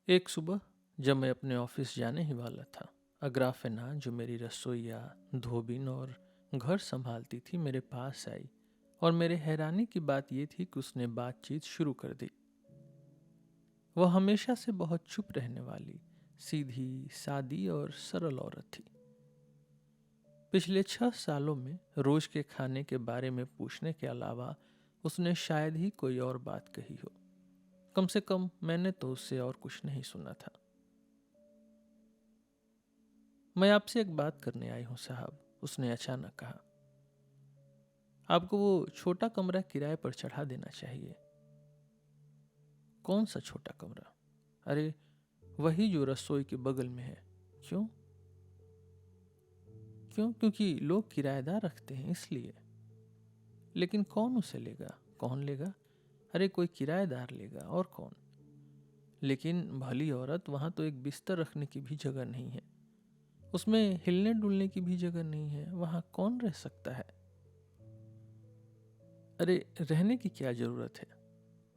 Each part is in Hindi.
एक सुबह जब मैं अपने ऑफिस जाने ही वाला था, अग्राफेना जो मेरी रसोइया, धोबिन और घर संभालती थी मेरे पास आई। और मेरे हैरानी की बात यह थी कि उसने बातचीत शुरू कर दी। वह हमेशा से बहुत चुप रहने वाली, सीधी सादी और सरल औरत थी। पिछले 6 सालों में रोज के खाने के बारे में पूछने के अलावा उसने शायद ही कोई और बात कही हो। कम से कम मैंने तो उससे और कुछ नहीं सुना था। मैं आपसे एक बात करने आई हूं साहब, उसने अचानक कहा। आपको वो छोटा कमरा किराए पर चढ़ा देना चाहिए। कौन सा छोटा कमरा? अरे, वही जो रसोई के बगल में है। क्यों? क्योंकि लोग किराएदार रखते हैं इसलिए। लेकिन कौन उसे लेगा? कौन लेगा? अरे, कोई किराएदार लेगा, और कौन? लेकिन भली औरत, वहां तो एक बिस्तर रखने की भी जगह नहीं है। उसमें हिलने डुलने की भी जगह नहीं है। वहां कौन रह सकता है? अरे, रहने की क्या जरूरत है?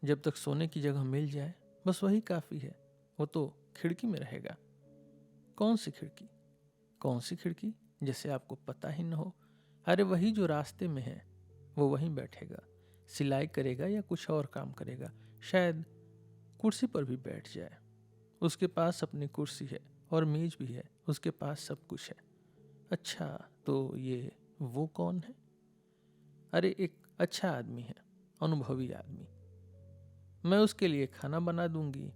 जब तक सोने की जगह मिल जाए बस वही काफी है। वो तो खिड़की में रहेगा। कौन सी खिड़की? कौन सी खिड़की? जैसे आपको पता ही न हो। अरे, वही जो रास्ते में है। वो वहीं बैठेगा, सिलाई करेगा या कुछ और काम करेगा। शायद कुर्सी पर भी बैठ जाए। उसके पास अपनी कुर्सी है और मेज भी है। उसके पास सब कुछ है। अच्छा, तो ये वो कौन है? अरे, एक अच्छा आदमी है, अनुभवी आदमी। मैं उसके लिए खाना बना दूंगी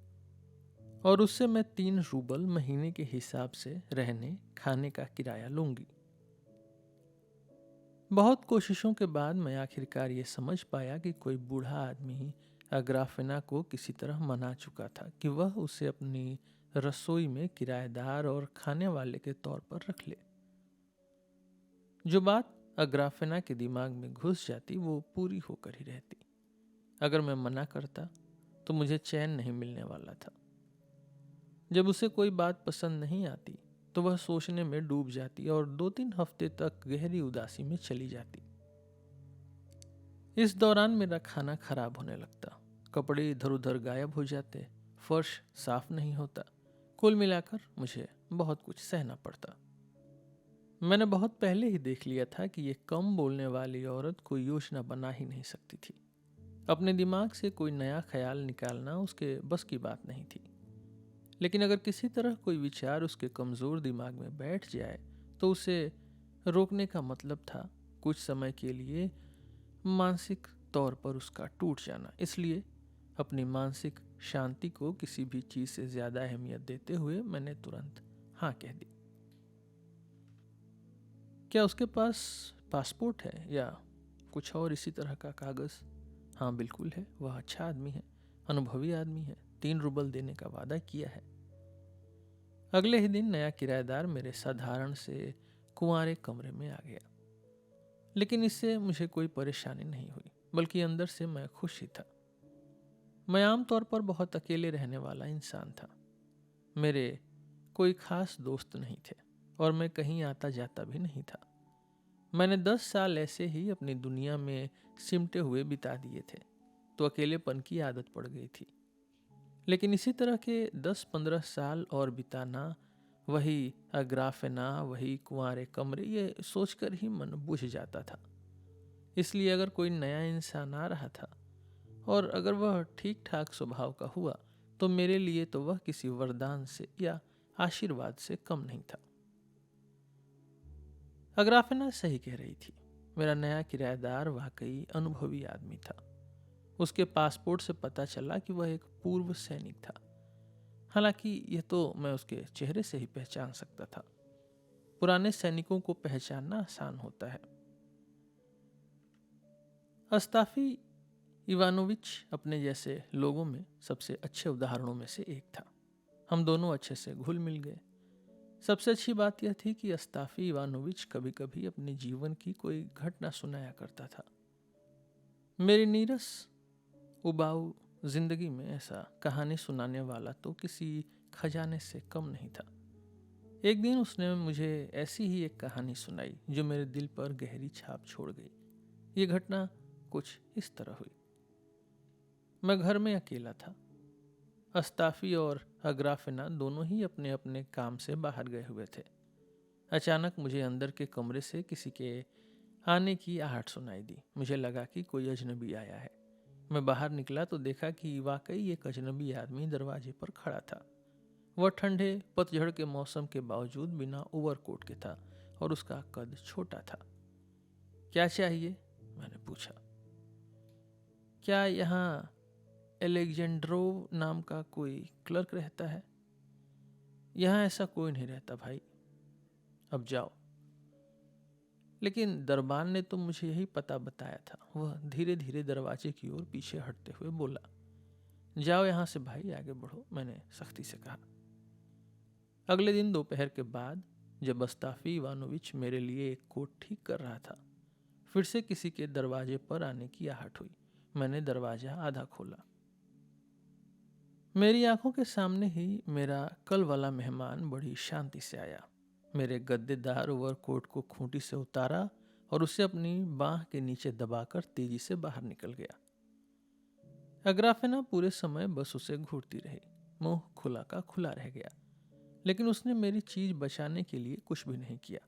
और उससे मैं 3 रूबल महीने के हिसाब से रहने खाने का किराया लूंगी। बहुत कोशिशों के बाद मैं आखिरकार ये समझ पाया कि कोई बूढ़ा आदमी अग्राफेना को किसी तरह मना चुका था कि वह उसे अपनी रसोई में किराएदार और खाने वाले के तौर पर रख ले। जो बात अग्राफेना के दिमाग में घुस जाती वो पूरी होकर ही रहती। अगर मैं मना करता तो मुझे चैन नहीं मिलने वाला था। जब उसे कोई बात पसंद नहीं आती तो वह सोचने में डूब जाती और 2-3 हफ्ते तक गहरी उदासी में चली जाती। इस दौरान मेरा खाना खराब होने लगता, कपड़े इधर उधर गायब हो जाते, फर्श साफ नहीं होता। कुल मिलाकर मुझे बहुत कुछ सहना पड़ता। मैंने बहुत पहले ही देख लिया था कि ये कम बोलने वाली औरत कोई योजना बना ही नहीं सकती थी। अपने दिमाग से कोई नया ख्याल निकालना उसके बस की बात नहीं थी। लेकिन अगर किसी तरह कोई विचार उसके कमजोर दिमाग में बैठ जाए तो उसे रोकने का मतलब था कुछ समय के लिए मानसिक तौर पर उसका टूट जाना। इसलिए अपनी मानसिक शांति को किसी भी चीज से ज्यादा अहमियत देते हुए मैंने तुरंत हाँ कह दी। क्या उसके पास पासपोर्ट है या कुछ और इसी तरह का कागज? हाँ, बिल्कुल है। वह अच्छा आदमी है, अनुभवी आदमी है। 3 रूबल देने का वादा किया है। अगले ही दिन नया किराएदार मेरे साधारण से कुंवारे कमरे में आ गया। लेकिन इससे मुझे कोई परेशानी नहीं हुई, बल्कि अंदर से मैं खुश ही था। मैं आमतौर पर बहुत अकेले रहने वाला इंसान था। मेरे कोई खास दोस्त नहीं थे और मैं कहीं आता जाता भी नहीं था। मैंने 10 साल ऐसे ही अपनी दुनिया में सिमटे हुए बिता दिए थे, तो अकेलेपन की आदत पड़ गई थी। लेकिन इसी तरह के 10-15 साल और बिताना, वही अग्राफेना, वही कुंवारे कमरे, ये सोचकर ही मन बुझ जाता था। इसलिए अगर कोई नया इंसान आ रहा था और अगर वह ठीक ठाक स्वभाव का हुआ तो मेरे लिए तो वह किसी वरदान से या आशीर्वाद से कम नहीं था। अग्राफेना सही कह रही थी। मेरा नया किराएदार वाकई अनुभवी आदमी था। उसके पासपोर्ट से पता चला कि वह एक पूर्व सैनिक था। हालांकि यह तो मैं उसके चेहरे से ही पहचान सकता था। पुराने सैनिकों को पहचानना आसान होता है। अस्ताफी इवानोविच अपने जैसे लोगों में सबसे अच्छे उदाहरणों में से एक था। हम दोनों अच्छे से घुल मिल गए। सबसे अच्छी बात यह थी कि अस्ताफी इवानोविच कभी कभी अपने जीवन की कोई घटना सुनाया करता था। मेरी नीरस उबाऊ जिंदगी में ऐसा कहानी सुनाने वाला तो किसी खजाने से कम नहीं था। एक दिन उसने मुझे ऐसी ही एक कहानी सुनाई जो मेरे दिल पर गहरी छाप छोड़ गई। ये घटना कुछ इस तरह हुई। मैं घर में अकेला था। अस्ताफी और अग्राफिना दोनों ही अपने अपने काम से बाहर गए हुए थे। अचानक मुझे अंदर के कमरे से किसी के आने की आहट सुनाई दी। मुझे लगा कि कोई अजनबी आया है। मैं बाहर निकला तो देखा कि वाकई एक अजनबी आदमी दरवाजे पर खड़ा था। वह ठंडे पतझड़ के मौसम के बावजूद बिना ओवरकोट के था और उसका कद छोटा था। क्या चाहिए? मैंने पूछा। क्या यहाँ एलेक्जेंड्रोव नाम का कोई क्लर्क रहता है? यहाँ ऐसा कोई नहीं रहता भाई, अब जाओ। लेकिन दरबान ने तो मुझे यही पता बताया था। वह धीरे धीरे दरवाजे की ओर पीछे हटते हुए बोला। जाओ यहाँ से भाई, आगे बढ़ो, मैंने सख्ती से कहा। अगले दिन दोपहर के बाद जब अस्ताफी इवानोविच मेरे लिए एक कोट ठीक कर रहा था, फिर से किसी के दरवाजे पर आने की आहट हुई। मैंने दरवाजा आधा खोला। मेरी आंखों के सामने ही मेरा कल वाला मेहमान बड़ी शांति से आया। मेरे गद्देदार ओवरकोट को खूंटी से उतारा और उसे अपनी बाह के नीचे दबाकर तेजी से बाहर निकल गया। अग्राफिना पूरे समय बस उसे घूरती रही। मुंह खुला का खुला रह गया, लेकिन उसने मेरी चीज बचाने के लिए कुछ भी नहीं किया।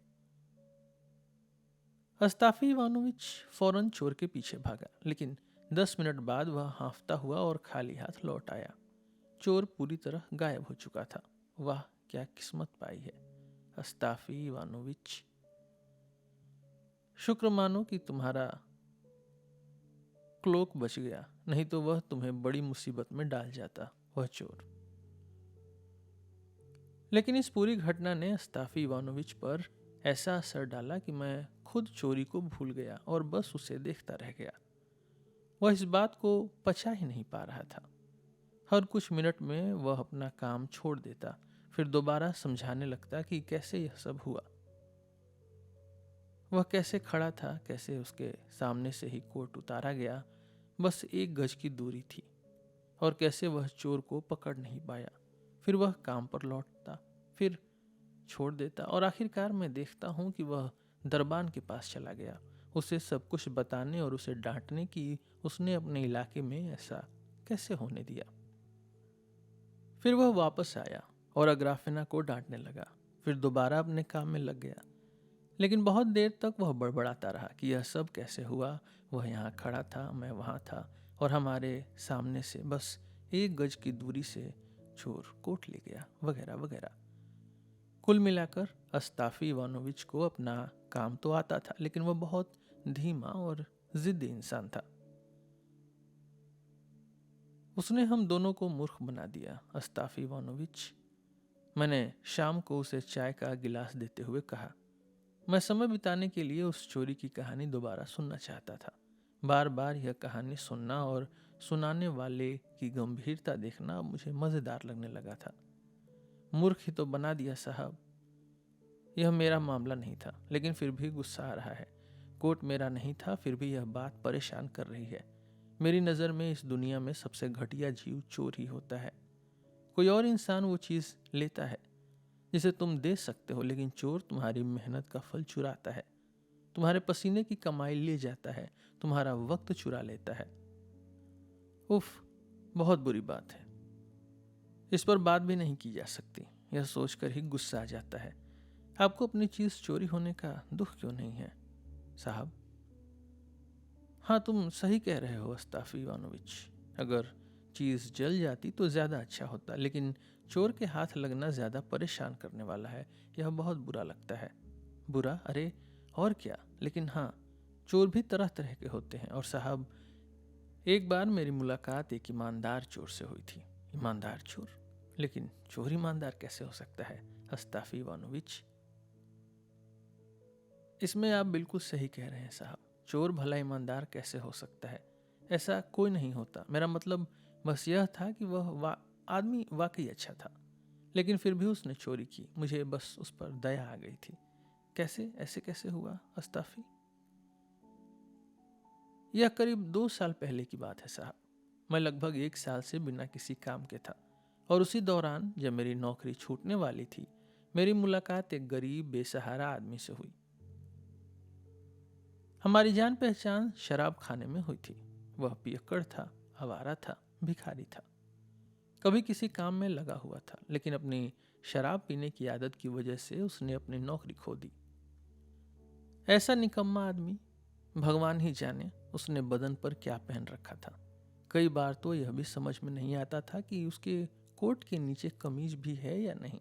अस्ताफी इवानोविच फौरन चोर के पीछे भागा, लेकिन 10 मिनट बाद वह हांफता हुआ और खाली हाथ लौट आया। चोर पूरी तरह गायब हो चुका था। वाह, क्या किस्मत पाई है अस्ताफी इवानोविच। शुक्र मानो कि तुम्हारा क्लोक बच गया, नहीं तो वह तुम्हें बड़ी मुसीबत में डाल जाता, वह चोर। लेकिन इस पूरी घटना ने अस्ताफी इवानोविच पर ऐसा असर डाला कि मैं खुद चोरी को भूल गया और बस उसे देखता रह गया। वह इस बात को पचा ही नहीं पा रहा था। हर कुछ मिनट में वह अपना काम छोड़ देता, फिर दोबारा समझाने लगता कि कैसे यह सब हुआ। वह कैसे खड़ा था, कैसे उसके सामने से ही कोट उतारा गया, बस 1 गज की दूरी थी, और कैसे वह चोर को पकड़ नहीं पाया। फिर वह काम पर लौटता, फिर छोड़ देता, और आखिरकार मैं देखता हूं कि वह दरबान के पास चला गया, उसे सब कुछ बताने और उसे डांटने कि उसने अपने इलाके में ऐसा कैसे होने दिया। फिर वह वापस आया और अग्राफिना को डांटने लगा, फिर दोबारा अपने काम में लग गया। लेकिन बहुत देर तक वह बड़बड़ाता रहा कि यह सब कैसे हुआ। वह यहाँ खड़ा था, मैं वहाँ था, और हमारे सामने से बस 1 गज की दूरी से चोर कोट ले गया, वगैरह वगैरह। कुल मिलाकर अस्ताफी इवानोविच को अपना काम तो आता था, लेकिन वह बहुत धीमा और जिद्दी इंसान था। उसने हम दोनों को मूर्ख बना दिया, अस्ताफी इवानोविच। मैंने शाम को उसे चाय का गिलास देते हुए कहा। मैं समय बिताने के लिए उस चोरी की कहानी दोबारा सुनना चाहता था। बार बार यह कहानी सुनना और सुनाने वाले की गंभीरता देखना अब मुझे मज़ेदार लगने लगा था। मूर्ख ही तो बना दिया साहब। यह मेरा मामला नहीं था, लेकिन फिर भी गुस्सा आ रहा है। कोट मेरा नहीं था, फिर भी यह बात परेशान कर रही है। मेरी नज़र में इस दुनिया में सबसे घटिया जीव चोर ही होता है। कोई और इंसान वो चीज़ लेता है जिसे तुम दे सकते हो, लेकिन चोर तुम्हारी मेहनत का फल चुराता है, तुम्हारे पसीने की कमाई ले जाता है, तुम्हारा वक्त चुरा लेता है। उफ, बहुत बुरी बात है। इस पर बात भी नहीं की जा सकती। यह सोचकर ही गुस्सा आ जाता है। आपको अपनी चीज चोरी होने का दुख क्यों नहीं है साहब? हाँ, तुम सही कह रहे हो अस्ताफी इवानोविच। अगर चीज जल जाती तो ज्यादा अच्छा होता, लेकिन चोर के हाथ लगना ज्यादा परेशान करने वाला है। यह बहुत बुरा लगता है। बुरा? अरे और क्या। लेकिन हाँ, चोर भी तरह तरह के होते हैं। और साहब, एक बार मेरी मुलाकात एक ईमानदार चोर से हुई थी। ईमानदार चोर? लेकिन चोर ईमानदार कैसे हो सकता है अस्ताफी इवानोविच? इसमें आप बिल्कुल सही कह रहे हैं साहब। चोर भला ईमानदार कैसे हो सकता है? ऐसा कोई नहीं होता। मेरा मतलब बस यह था कि वह आदमी वाकई अच्छा था, लेकिन फिर भी उसने चोरी की। मुझे बस उस पर दया आ गई थी। कैसे, ऐसे कैसे हुआ अस्ताफी? यह करीब 2 साल पहले की बात है साहब। मैं लगभग 1 साल से बिना किसी काम के था, और उसी दौरान जब मेरी नौकरी छूटने वाली थी, मेरी मुलाकात एक गरीब बेसहारा आदमी से हुई। हमारी जान पहचान शराब खाने में हुई थी। वह पियक्कड़ था, आवारा था, भिखारी था। कभी किसी काम में लगा हुआ था, लेकिन अपनी शराब पीने की आदत की वजह से उसने अपनी नौकरी खो दी। ऐसा निकम्मा आदमी, भगवान ही जाने उसने बदन पर क्या पहन रखा था। कई बार तो यह भी समझ में नहीं आता था कि उसके कोट के नीचे कमीज भी है या नहीं।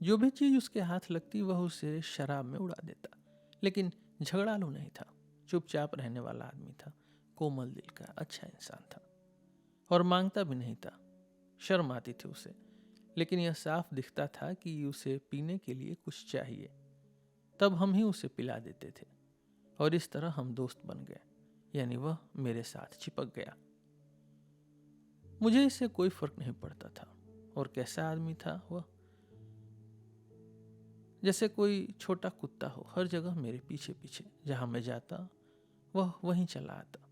जो भी चीज उसके हाथ लगती वह उसे शराब में उड़ा देता। लेकिन झगड़ालू नहीं था, चुपचाप रहने वाला आदमी था, कोमल दिल का अच्छा इंसान था और मांगता भी नहीं था। शर्म आती थी उसे, लेकिन यह साफ दिखता था कि उसे पीने के लिए कुछ चाहिए। तब हम ही उसे पिला देते थे और इस तरह हम दोस्त बन गए, यानी वह मेरे साथ चिपक गया। मुझे इससे कोई फर्क नहीं पड़ता था। और कैसा आदमी था वह? जैसे कोई छोटा कुत्ता हो, हर जगह मेरे पीछे पीछे, जहां मैं जाता वह वहीं चला आता।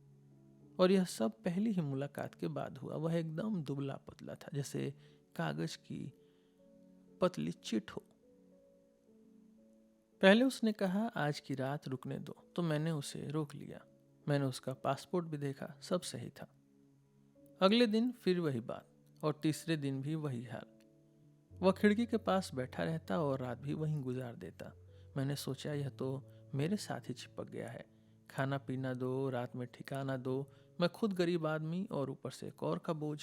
और यह सब पहली ही मुलाकात के बाद हुआ। वह एकदम दुबला पतला था, जैसे कागज की पतली चिट हो। पहले उसने कहा आज की रात रुकने दो, तो मैंने उसे रोक लिया। मैंने उसका पासपोर्ट भी देखा, सब सही था। अगले दिन फिर वही बात, और तीसरे दिन भी वही हाल। वह खिड़की के पास बैठा रहता और रात भी वहीं गुजार देता। मैंने सोचा यह तो मेरे साथ ही चिपक गया है। खाना पीना दो, रात में ठिकाना दो, मैं खुद गरीब आदमी और ऊपर से एक और का बोझ।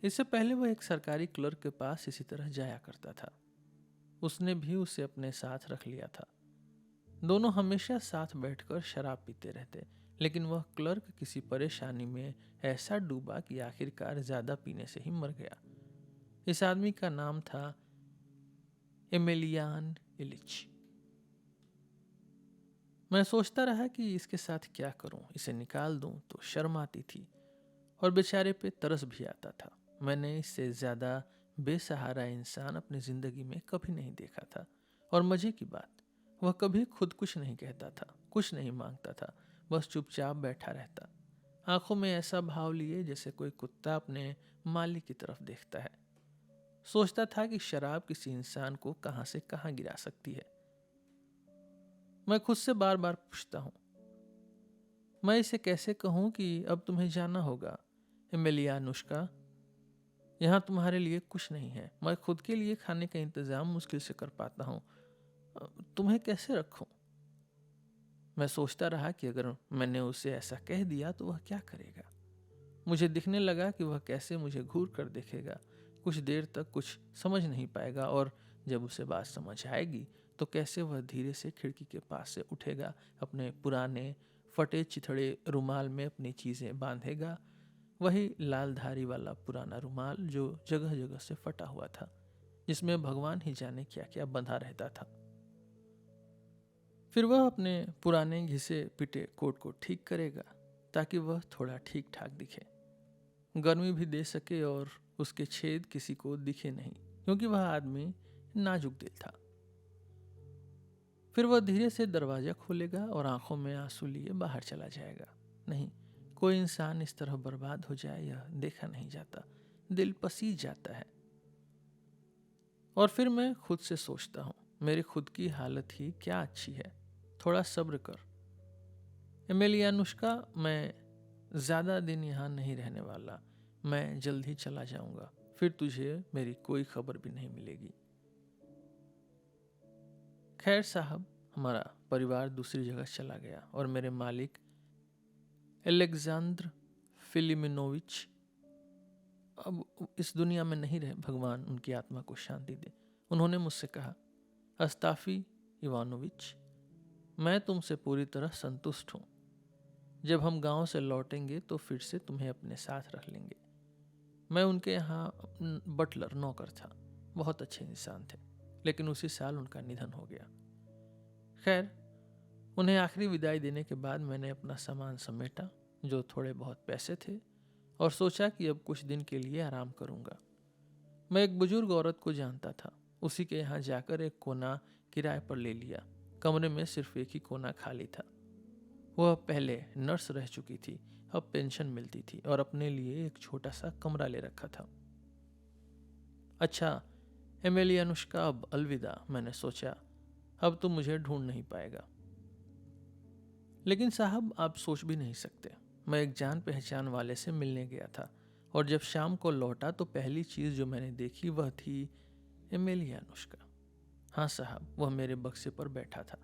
इससे पहले वह एक सरकारी क्लर्क के पास इसी तरह जाया करता था। उसने भी उसे अपने साथ रख लिया था। दोनों हमेशा साथ बैठकर शराब पीते रहते, लेकिन वह क्लर्क किसी परेशानी में ऐसा डूबा कि आखिरकार ज्यादा पीने से ही मर गया। इस आदमी का नाम था एमेलियान इलिच। मैं सोचता रहा कि इसके साथ क्या करूं, इसे निकाल दूं तो शर्म आती थी और बेचारे पे तरस भी आता था। मैंने इससे ज्यादा बेसहारा इंसान अपनी जिंदगी में कभी नहीं देखा था। और मजे की बात, वह कभी खुद कुछ नहीं कहता था, कुछ नहीं मांगता था, बस चुपचाप बैठा रहता, आंखों में ऐसा भाव लिए जैसे कोई कुत्ता अपने मालिक की तरफ देखता है। सोचता था कि शराब किसी इंसान को कहां से कहां गिरा सकती है। मैं खुद से बार बार पूछता हूं, मैं इसे कैसे कहूं कि अब तुम्हें जाना होगा एमेलिया अनुष्का, यहाँ तुम्हारे लिए कुछ नहीं है। मैं खुद के लिए खाने का इंतजाम मुश्किल से कर पाता हूँ, तुम्हें कैसे रखूं? मैं सोचता रहा कि अगर मैंने उसे ऐसा कह दिया तो वह क्या करेगा। मुझे दिखने लगा कि वह कैसे मुझे घूर कर देखेगा। कुछ देर तक कुछ समझ नहीं पाएगा, और जब उसे बात समझ आएगी तो कैसे वह धीरे से खिड़की के पास से उठेगा, अपने पुराने फटे चिथड़े रुमाल में अपनी चीजें बांधेगा, वही लाल धारी वाला पुराना रुमाल जो जगह जगह से फटा हुआ था, जिसमें भगवान ही जाने क्या क्या बंधा रहता था। फिर वह अपने पुराने घिसे पिटे कोट को ठीक करेगा ताकि वह थोड़ा ठीक ठाक दिखे, गर्मी भी दे सके और उसके छेद किसी को दिखे नहीं, क्योंकि वह आदमी नाजुक दिल था। फिर वह धीरे से दरवाजा खोलेगा और आंखों में आंसू लिए बाहर चला जाएगा। नहीं, कोई इंसान इस तरह बर्बाद हो जाए यह देखा नहीं जाता, दिल पसीज जाता है। और फिर मैं खुद से सोचता हूँ, मेरी खुद की हालत ही क्या अच्छी है, थोड़ा सब्र कर एमेलियानुष्का, मैं ज्यादा दिन यहाँ नहीं रहने वाला, मैं जल्द ही चला जाऊंगा, फिर तुझे मेरी कोई खबर भी नहीं मिलेगी। खैर साहब, हमारा परिवार दूसरी जगह चला गया और मेरे मालिक एलेक्जेंद्र फिलिमिनोविच अब इस दुनिया में नहीं रहे, भगवान उनकी आत्मा को शांति दे। उन्होंने मुझसे कहा, अस्ताफी इवानोविच, मैं तुमसे पूरी तरह संतुष्ट हूँ। जब हम गांव से लौटेंगे तो फिर से तुम्हें अपने साथ रख लेंगे। मैं उनके यहाँ बटलर नौकर था, बहुत अच्छे इंसान थे, लेकिन उसी साल उनका निधन हो गया। खैर, उन्हें आखिरी विदाई देने के बाद मैंने अपना सामान समेटा, जो थोड़े बहुत पैसे थे, और सोचा कि अब कुछ दिन के लिए आराम करूंगा। मैं एक बुजुर्ग औरत को जानता था, उसी के यहाँ जाकर एक कोना किराए पर ले लिया। कमरे में सिर्फ एक ही कोना खाली था। वह पहले नर्स रह चुकी थी, अब पेंशन मिलती थी, और अपने लिए एक छोटा सा कमरा ले रखा था। अच्छा एमेलियानुष्का, अब अलविदा, मैंने सोचा, अब तुम मुझे ढूंढ नहीं पाएगा। लेकिन साहब, आप सोच भी नहीं सकते, मैं एक जान पहचान वाले से मिलने गया था और जब शाम को लौटा तो पहली चीज़ जो मैंने देखी वह थी एमेलियानुष्का। हाँ साहब, वह मेरे बक्से पर बैठा था।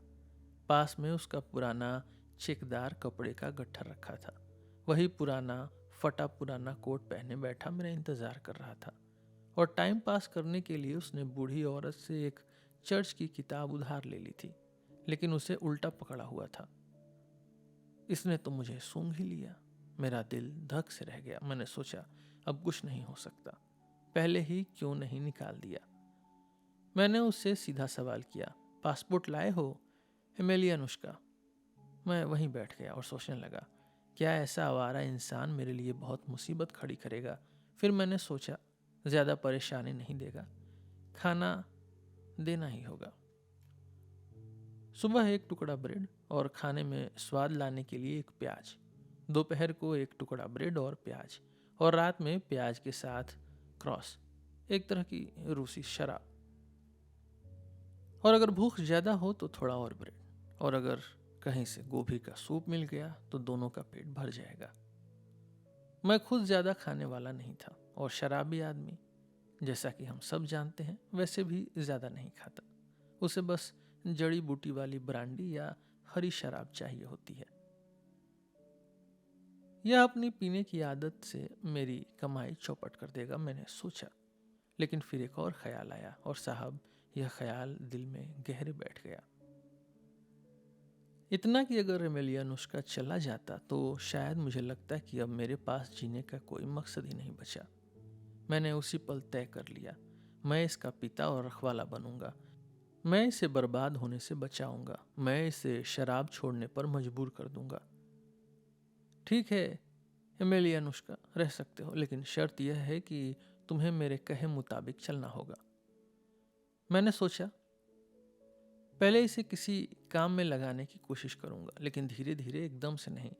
पास में उसका पुराना चेकदार कपड़े का गट्ठर रखा था। वही पुराना फटा पुराना कोट पहने बैठा मेरा इंतजार कर रहा था और टाइम पास करने के लिए उसने बूढ़ी औरत से एक चर्च की किताब उधार ले ली थी, लेकिन उसे उल्टा पकड़ा हुआ था। इसने तो मुझे सूंघ ही लिया। मेरा दिल धक से रह गया। मैंने सोचा अब कुछ नहीं हो सकता, पहले ही क्यों नहीं निकाल दिया। मैंने उससे सीधा सवाल किया, पासपोर्ट लाए हो एमेलियानुष्का? मैं वहीं बैठ गया और सोचने लगा, क्या ऐसा आवारा इंसान मेरे लिए बहुत मुसीबत खड़ी करेगा। फिर मैंने सोचा ज़्यादा परेशानी नहीं देगा, खाना देना ही होगा। सुबह एक टुकड़ा ब्रेड और खाने में स्वाद लाने के लिए एक प्याज, दोपहर को एक टुकड़ा ब्रेड और प्याज, और रात में प्याज के साथ क्रॉस, एक तरह की रूसी शराब। और अगर भूख ज़्यादा हो तो थोड़ा और ब्रेड, और अगर कहीं से गोभी का सूप मिल गया तो दोनों का पेट भर जाएगा। मैं खुद ज़्यादा खाने वाला नहीं था और शराबी आदमी, जैसा कि हम सब जानते हैं, वैसे भी ज़्यादा नहीं खाता। उसे बस जड़ी बूटी वाली ब्रांडी या हरी शराब चाहिए होती है। यह अपनी पीने की आदत से मेरी कमाई चौपट कर देगा, मैंने सोचा। लेकिन फिर एक और ख्याल आया और साहब, यह ख्याल दिल में गहरे बैठ गया। इतना कि अगर एमेलियानुष्का चला जाता तो शायद मुझे लगता कि अब मेरे पास जीने का कोई मकसद ही नहीं बचा। मैंने उसी पल तय कर लिया, मैं इसका पिता और रखवाला बनूंगा। मैं इसे बर्बाद होने से बचाऊंगा। मैं इसे शराब छोड़ने पर मजबूर कर दूंगा। ठीक है एमेलियानुष्का, रह सकते हो, लेकिन शर्त यह है कि तुम्हें मेरे कहे मुताबिक चलना होगा। मैंने सोचा पहले इसे किसी काम में लगाने की कोशिश करूंगा, लेकिन धीरे धीरे, एकदम से नहीं।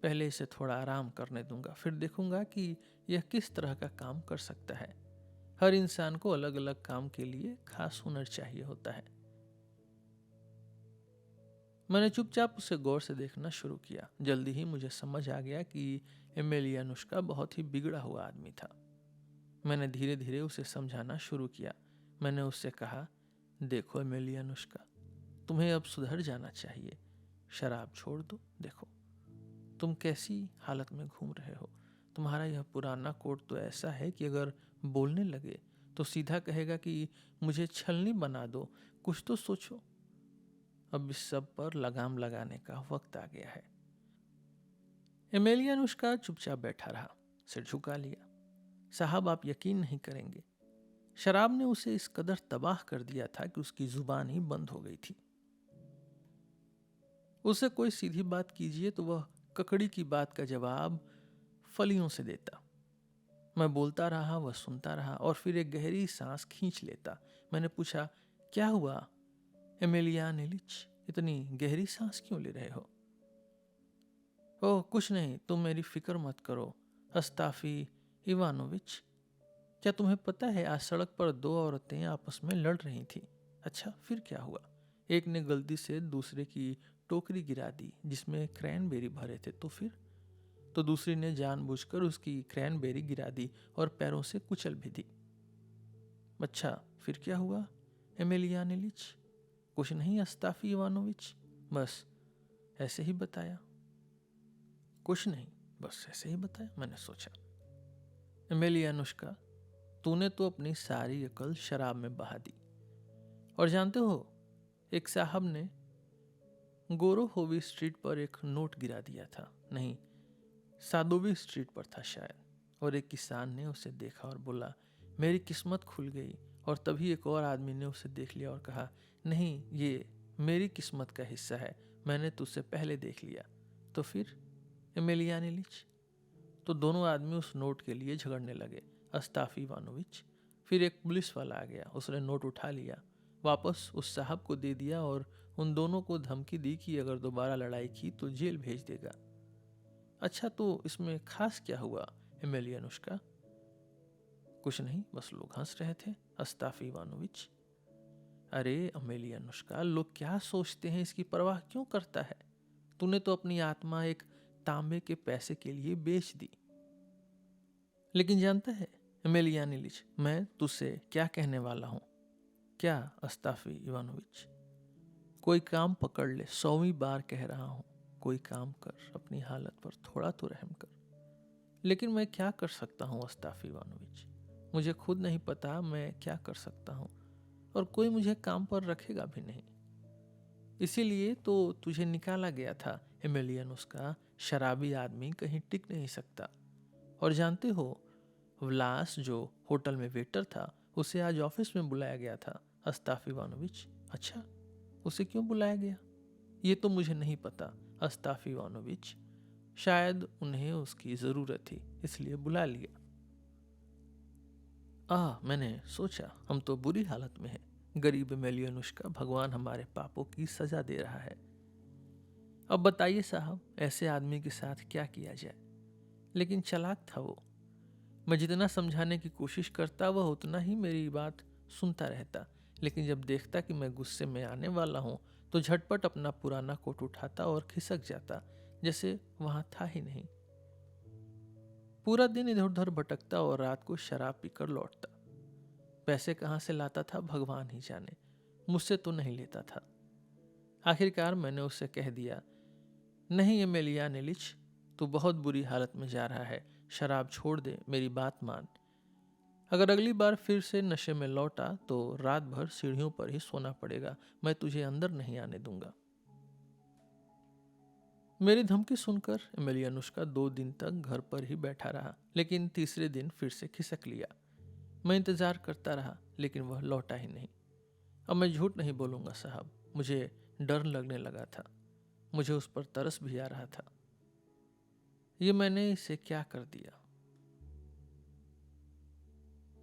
पहले इसे थोड़ा आराम करने दूंगा, फिर देखूंगा कि यह किस तरह का काम कर सकता है। हर इंसान को अलग अलग काम के लिए खास हुनर चाहिए होता है। मैंने चुपचाप उसे गौर से देखना शुरू किया। जल्दी ही मुझे समझ आ गया कि एमेलियानुष्का बहुत ही बिगड़ा हुआ आदमी था। मैंने धीरे धीरे उसे समझाना शुरू किया। मैंने उससे कहा, देखो एमेलियानुष्का, तुम्हें अब सुधर जाना चाहिए। शराब छोड़ दो। देखो तुम कैसी हालत में घूम रहे हो। तुम्हारा यह पुराना कोट तो ऐसा है कि अगर बोलने लगे तो सीधा कहेगा कि मुझे छलनी बना दो। कुछ तो सोचो। अब इस सब पर लगाम लगाने का वक्त आ गया है। एमेलियानुष्का चुपचाप बैठा रहा, सिर झुका लिया। साहब, आप यकीन नहीं करेंगे, शराब ने उसे इस कदर तबाह कर दिया था कि उसकी जुबान ही बंद हो गई थी। उसे कोई सीधी बात कीजिए तो वह ककड़ी की बात का जवाब फलियों से देता। मैं बोलता रहा, वह सुनता रहा और फिर एक गहरी सांस खींच लेता। मैंने पूछा, क्या हुआ एमेलियान इलिच, इतनी गहरी सांस क्यों ले रहे हो? ओह कुछ नहीं, तुम मेरी फिक्र मत करो अस्ताफी इवानोविच। क्या तुम्हें पता है आज सड़क पर दो औरतें आपस में लड़ रही थी। अच्छा, फिर क्या हुआ? एक ने गलती से दूसरे की टोकरी गिरा दी जिसमें क्रैनबेरी भरे थे, तो फिर तो दूसरी ने जानबूझकर उसकी क्रैनबेरी गिरा दी और पैरों से कुचल भी दी। अच्छा, फिर क्या हुआ एमेलियान इलिच? कुछ नहीं अस्ताफी इवानोविच, बस ऐसे ही बताया। कुछ नहीं, बस ऐसे ही बताया। मैंने सोचा, एमेलियानुष्का, तूने तो अपनी सारी अकल शराब में बहा दी। और जानते हो, एक साहब ने गोरोहोवी स्ट्रीट पर एक नोट गिरा दिया था। नहीं, सादोवी स्ट्रीट पर था शायद। और एक किसान ने उसे देखा और बोला, मेरी किस्मत खुल गई। और तभी एक और आदमी ने उसे देख लिया और कहा, नहीं, ये मेरी किस्मत का हिस्सा है, मैंने तुझसे पहले देख लिया। तो फिर एमेलियान इलिच? तो दोनों आदमी उस नोट के लिए झगड़ने लगे, अस्ताफी इवानोविच। फिर एक पुलिस वाला आ गया, उसने नोट उठा लिया, वापस उस साहब को दे दिया और उन दोनों को धमकी दी कि अगर दोबारा लड़ाई की तो जेल भेज देगा। अच्छा, तो इसमें खास क्या हुआ एमेलियानुष्का? कुछ नहीं, बस लोग हंस रहे थे अस्ताफी इवानोविच। अरे एमेलियानुष्का, लोग क्या सोचते हैं इसकी परवाह क्यों करता है? तूने तो अपनी आत्मा एक तांबे के पैसे के लिए बेच दी। लेकिन जानता है एमेलियान इलिच, मैं तुझसे क्या कहने वाला हूं? क्या अस्ताफी इवानोविच? कोई काम पकड़ ले, 100वीं बार कह रहा हूं, कोई काम कर, अपनी हालत पर थोड़ा तो रहम कर। लेकिन मैं क्या कर सकता हूं अस्ताफी इवानोविच? मुझे खुद नहीं पता मैं क्या कर सकता हूं, और कोई मुझे काम पर रखेगा भी नहीं। इसीलिए तो तुझे निकाला गया था एमेलियन। उसका शराबी आदमी कहीं टिक नहीं सकता। और जानते हो, व्लास जो होटल में वेटर था, उसे आज ऑफिस में बुलाया गया था अस्ताफ इवानोविच। अच्छा, उसे क्यों बुलाया गया ये तो मुझे नहीं पता अस्ताफ इवानोविच। शायद उन्हें उसकी जरूरत थी, इसलिए बुला लिया। मैंने सोचा हम तो बुरी हालत में हैं। गरीब एमेलियनुष्का, भगवान हमारे पापों की सजा दे रहा है। अब बताइए साहब, ऐसे आदमी के साथ क्या किया जाए? लेकिन चालाक था वो। मैं जितना समझाने की कोशिश करता, वह उतना ही मेरी बात सुनता रहता। लेकिन जब देखता कि मैं गुस्से में आने वाला हूं, तो झटपट अपना पुराना कोट उठाता और खिसक जाता, जैसे वहां था ही नहीं। पूरा दिन इधर उधर भटकता और रात को शराब पीकर लौटता। पैसे कहाँ से लाता था भगवान ही जाने, मुझसे तो नहीं लेता था। आखिरकार मैंने उससे कह दिया, नहीं एमेलियान इलिच, तू बहुत बुरी हालत में जा रहा है, शराब छोड़ दे, मेरी बात मान। अगर अगली बार फिर से नशे में लौटा तो रात भर सीढ़ियों पर ही सोना पड़ेगा, मैं तुझे अंदर नहीं आने दूंगा। मेरी धमकी सुनकर एमेलियनुष्का 2 दिन तक घर पर ही बैठा रहा, लेकिन तीसरे दिन फिर से खिसक लिया। मैं इंतजार करता रहा, लेकिन वह लौटा ही नहीं। अब मैं झूठ नहीं बोलूंगा साहब, मुझे डर लगने लगा था। मुझे उस पर तरस भी आ रहा था। ये मैंने इसे क्या कर दिया?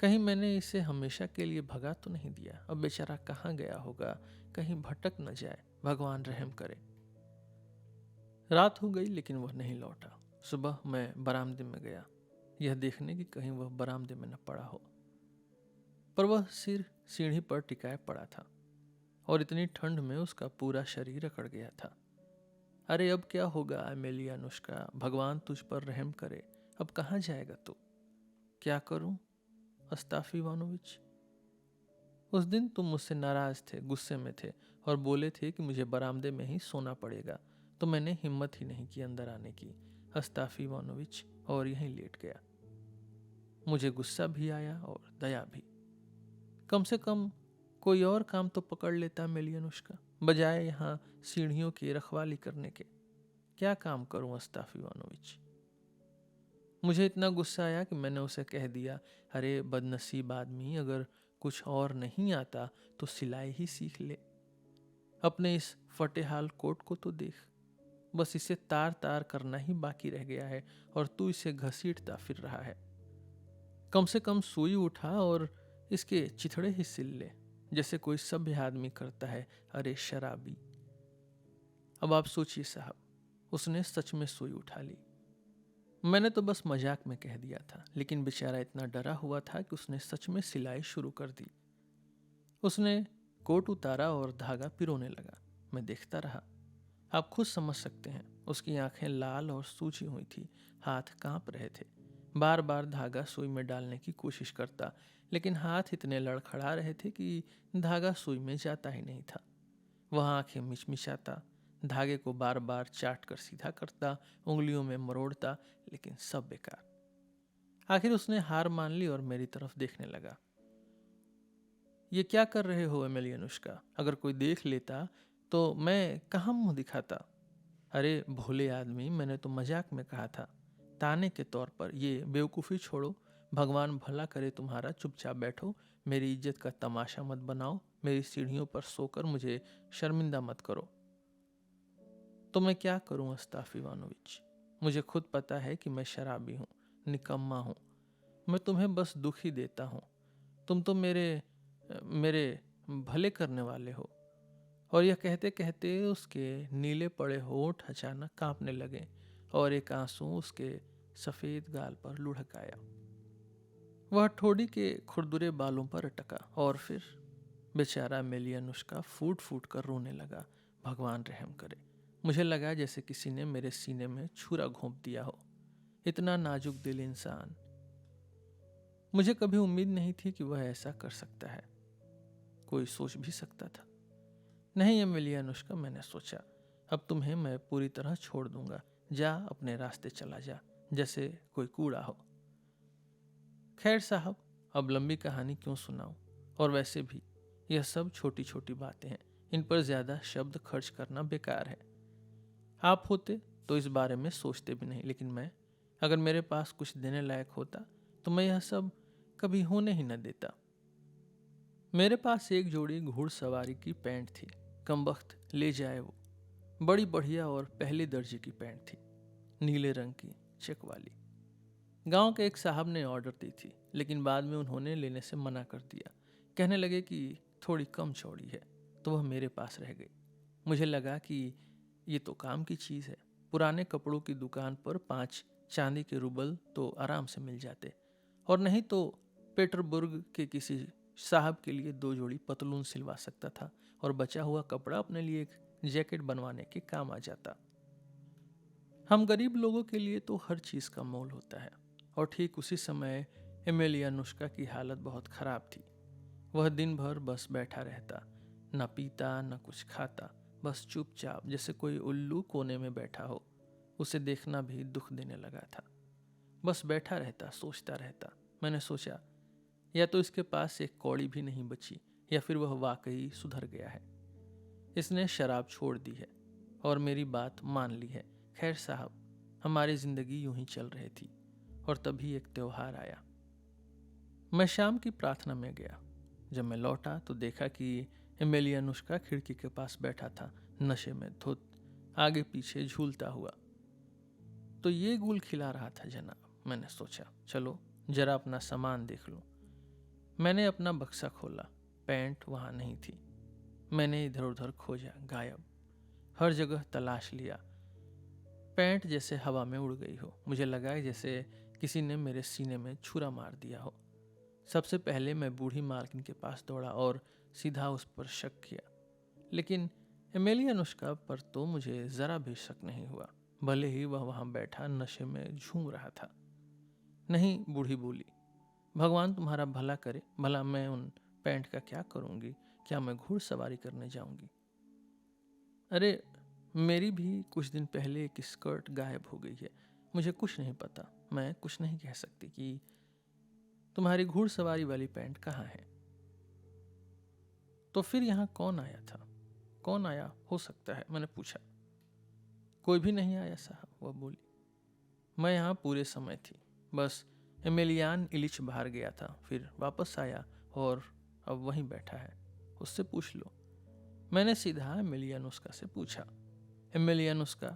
कहीं मैंने इसे हमेशा के लिए भगा तो नहीं दिया? अब बेचारा कहाँ गया होगा, कहीं भटक न जाए, भगवान रहम करे। रात हो गई लेकिन वह नहीं लौटा। सुबह मैं बरामदे में गया, यह देखने की कहीं वह बरामदे में न पड़ा हो, पर वह सिर सीढ़ी पर टिकाए पड़ा था और इतनी ठंड में उसका पूरा शरीर अकड़ गया था। अरे अब क्या होगा एमेलियनुष्का, भगवान तुझ पर रहम करे। अब कहाँ जाएगा तू? क्या करूं अस्ताफ इवानोविच? उस दिन तुम मुझसे नाराज थे, गुस्से में थे और बोले थे कि मुझे बरामदे में ही सोना पड़ेगा, तो मैंने हिम्मत ही नहीं की अंदर आने की अस्ताफ इवानोविच, और यहीं लेट गया। मुझे गुस्सा भी आया और दया भी। कम से कम कोई और काम तो पकड़ लेता एमेलियनुष्का, बजाय यहाँ सीढ़ियों की रखवाली करने के। क्या काम करूं अस्ताफ इवानोविच? मुझे इतना गुस्सा आया कि मैंने उसे कह दिया, अरे बदनसीब आदमी, अगर कुछ और नहीं आता तो सिलाई ही सीख ले। अपने इस फटे हाल कोट को तो देख, बस इसे तार तार करना ही बाकी रह गया है और तू इसे घसीटता फिर रहा है। कम से कम सुई उठा और इसके चिथड़े ही सिल ले, जैसे कोई सभ्य आदमी करता है। अरे शराबी! अब आप सोचिए साहब, उसने सच में सुई उठा ली। मैंने तो बस मजाक में कह दिया था, लेकिन बेचारा इतना डरा हुआ था कि उसने सच में सिलाई शुरू कर दी। उसने कोट उतारा और धागा पिरोने लगा। मैं देखता रहा। आप खुद समझ सकते हैं, उसकी आंखें लाल और सूजी हुई थी, हाथ कांप रहे थे। बार बार धागा सुई में डालने की कोशिश करता, लेकिन हाथ इतने लड़खड़ा रहे थे कि धागा सुई में जाता ही नहीं था। वह आंखें मिचमिचाता, धागे को बार बार चाट कर सीधा करता, उंगलियों में मरोड़ता, लेकिन सब बेकार। आखिर उसने हार मान ली और मेरी तरफ देखने लगा। ये क्या कर रहे हो एमेलियनुष्का? अगर कोई देख लेता तो मैं कहाँ मुंह दिखाता? अरे भोले आदमी, मैंने तो मजाक में कहा था, ताने के तौर पर। ये बेवकूफ़ी छोड़ो, भगवान भला करे तुम्हारा। चुपचाप बैठो, मेरी इज्जत का तमाशा मत बनाओ, मेरी सीढ़ियों पर सोकर मुझे शर्मिंदा मत करो। तो मैं क्या करूं अस्ताफ इवानोविच? मुझे खुद पता है कि मैं शराबी हूं, निकम्मा हूं। मैं तुम्हें बस दुख ही देता हूं। तुम तो मेरे मेरे भले करने वाले हो। और यह कहते कहते उसके नीले पड़े होंठ अचानक कांपने लगे और एक आंसू उसके सफेद गाल पर लुढ़क आया। वह ठोड़ी के खुरदुरे बालों पर अटका और फिर बेचारा एमेलियनुष्का फूट फूट कर रोने लगा। भगवान रहम करे, मुझे लगा जैसे किसी ने मेरे सीने में छुरा घोंप दिया हो। इतना नाजुक दिल इंसान, मुझे कभी उम्मीद नहीं थी कि वह ऐसा कर सकता है। कोई सोच भी सकता था। नहीं एमिलिया अनुष्का, मैंने सोचा, अब तुम्हें मैं पूरी तरह छोड़ दूंगा। जा अपने रास्ते चला जा, जैसे कोई कूड़ा हो। खैर साहब, अब लंबी कहानी क्यों सुनाऊं, और वैसे भी यह सब छोटी छोटी बातें हैं, इन पर ज्यादा शब्द खर्च करना बेकार है। आप होते तो इस बारे में सोचते भी नहीं, लेकिन मैं, अगर मेरे पास कुछ देने लायक होता तो मैं यह सब कभी होने ही न देता। मेरे पास एक जोड़ी घुड़सवारी की पैंट थी। कमबख्त ले जाए वो। बड़ी बढ़िया और पहले दर्जे की पैंट थी, नीले रंग की, चेक वाली। गांव के एक साहब ने ऑर्डर दी थी, लेकिन बाद में उन्होंने लेने से मना कर दिया। कहने लगे कि थोड़ी कम चौड़ी है, तो वह मेरे पास रह गई। मुझे लगा कि ये तो काम की चीज़ है। पुराने कपड़ों की दुकान पर 5 चांदी के रूबल तो आराम से मिल जाते, और नहीं तो पेटरबुर्ग के किसी साहब के लिए 2 जोड़ी पतलून सिलवा सकता था, और बचा हुआ कपड़ा अपने लिए एक जैकेट बनवाने के काम आ जाता। हम गरीब लोगों के लिए तो हर चीज़ का मोल होता है। और ठीक उसी समय एमिलिया अनुष्का की हालत बहुत ख़राब थी। वह दिन भर बस बैठा रहता, न पीता न कुछ खाता, बस चुपचाप, जैसे कोई उल्लू कोने में बैठा हो। उसे देखना भी दुख देने लगा था। बस बैठा रहता, सोचता रहता। मैंने सोचा, या तो इसके पास एक कौड़ी भी नहीं बची, या फिर वह वाकई सुधर गया है। इसने शराब छोड़ दी है और मेरी बात मान ली है। खैर साहब, हमारी जिंदगी यूं ही चल रही थी, और तभी एक त्योहार आया। मैं शाम की प्रार्थना में गया। जब मैं लौटा तो देखा कि एमिलिया अनुष्का खिड़की के पास बैठा था, नशे में धुत, आगे पीछे झूलता हुआ। तो ये गुल खिला रहा था जनाब। मैंने सोचा, चलो जरा अपना सामान देख लूं। मैंने अपना बक्सा खोला। पैंट वहां नहीं थी। मैंने इधर उधर खोजा, गायब। हर जगह तलाश लिया। पैंट जैसे हवा में उड़ गई हो। मुझे लगा जैसे किसी ने मेरे सीने में छुरा मार दिया हो। सबसे पहले मैं बूढ़ी मालकिन के पास दौड़ा और सीधा उस पर शक किया, लेकिन एमिलिया अनुष्का पर तो मुझे जरा भी शक नहीं हुआ, भले ही वह वहां बैठा नशे में झूम रहा था। नहीं, बूढ़ी बोली, भगवान तुम्हारा भला करे। भला मैं उन पैंट का क्या करूंगी? क्या मैं घुड़सवारी करने जाऊंगी? अरे, मेरी भी कुछ दिन पहले एक स्कर्ट गायब हो गई है। मुझे कुछ नहीं पता। मैं कुछ नहीं कह सकती कि तुम्हारी घुड़सवारी वाली पैंट कहाँ है। तो फिर यहाँ कौन आया था? कौन आया हो सकता है? मैंने पूछा। कोई भी नहीं आया साहब, वह बोली। मैं यहाँ पूरे समय थी। बस एमिलियान इलिच बाहर गया था, फिर वापस आया और अब वहीं बैठा है। उससे पूछ लो। मैंने सीधा एमिलियानुस्का से पूछा, एमिलियानुस्का,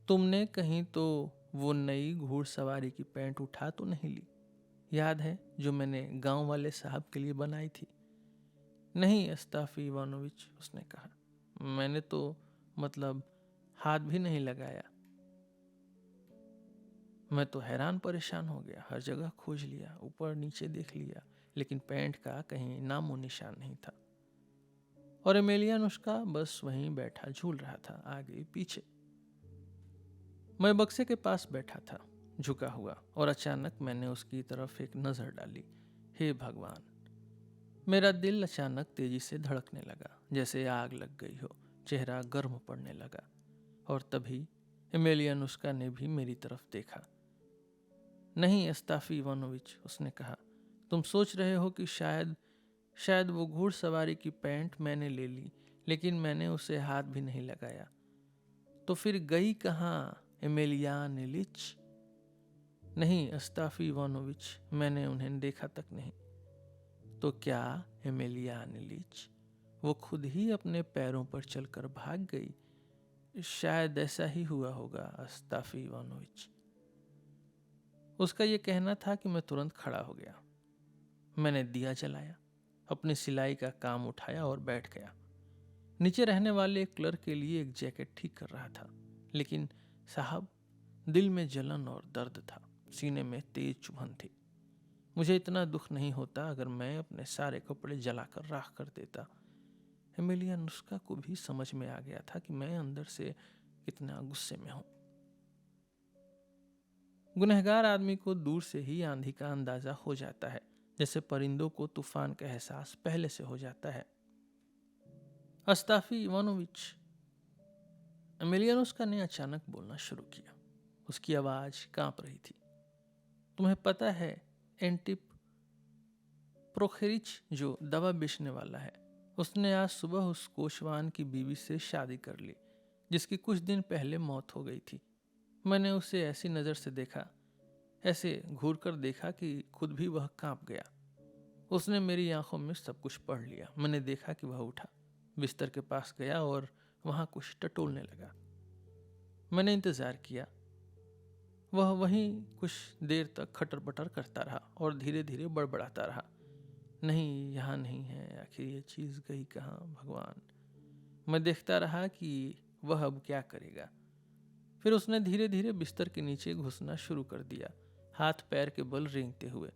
तुमने कहीं तो वो नई घुड़सवारी की पैंट उठा तो नहीं ली? याद है, जो मैंने गांव वाले साहब के लिए बनाई थी? नहीं अस्ताफी इवानोविच, उसने कहा। मैंने तो मतलब हाथ भी नहीं लगाया। मैं तो हैरान परेशान हो गया। हर जगह खोज लिया, ऊपर नीचे देख लिया, लेकिन पैंट का कहीं नामो निशान नहीं था। और एमिलिया अनुष्का बस वहीं बैठा झूल रहा था, आगे पीछे। मैं बक्से के पास बैठा था, झुका हुआ, और अचानक मैंने उसकी तरफ एक नजर डाली। हे भगवान! मेरा दिल अचानक तेजी से धड़कने लगा, जैसे आग लग गई हो। चेहरा गर्म पड़ने लगा। और तभी एमिलिया अनुष्का ने भी मेरी तरफ देखा। नहीं अस्ताफी इवानोविच, उसने कहा, तुम सोच रहे हो कि शायद वो घुड़सवारी की पैंट मैंने ले ली, लेकिन मैंने उसे हाथ भी नहीं लगाया। तो फिर गई कहाँ एमिलियान इलिच? नहीं अस्ताफी इवानोविच, मैंने उन्हें देखा तक नहीं। तो क्या एमिलियान इलिच वो खुद ही अपने पैरों पर चलकर भाग गई? शायद ऐसा ही हुआ होगा अस्ताफी इवानोविच। उसका यह कहना था कि मैं तुरंत खड़ा हो गया। मैंने दिया जलाया, अपनी सिलाई का काम उठाया और बैठ गया। नीचे रहने वाले एक क्लर्क के लिए एक जैकेट ठीक कर रहा था, लेकिन साहब, दिल में जलन और दर्द था, सीने में तेज चुभन थी। मुझे इतना दुख नहीं होता अगर मैं अपने सारे कपड़े जलाकर राख कर देता। एमेलियानुष्का को भी समझ में आ गया था कि मैं अंदर से कितना गुस्से में हूं। गुनहगार आदमी को दूर से ही आंधी का अंदाजा हो जाता है, जैसे परिंदों को तूफान का एहसास पहले से हो जाता है। अस्ताफी इवानोविच, एमेलियानुष्का ने अचानक बोलना शुरू किया। उसकी आवाज कांप रही थी। तुम्हें पता है, एंटिप प्रोखेरिच जो दवा बेचने वाला है, उसने आज सुबह उस कोशवान की बीवी से शादी कर ली जिसकी कुछ दिन पहले मौत हो गई थी। मैंने उसे ऐसी नज़र से देखा, ऐसे घूर कर देखा कि खुद भी वह कांप गया। उसने मेरी आंखों में सब कुछ पढ़ लिया। मैंने देखा कि वह उठा, बिस्तर के पास गया और वहां कुछ टटोलने लगा। मैंने इंतज़ार किया। वह वहीं कुछ देर तक खटर पटर करता रहा और धीरे धीरे बड़बड़ाता रहा। नहीं, यहाँ नहीं है, आखिर ये चीज़ गई कहाँ भगवान। मैं देखता रहा कि वह अब क्या करेगा। फिर उसने धीरे धीरे बिस्तर के नीचे घुसना शुरू कर दिया, हाथ पैर के बल रेंगते हुए।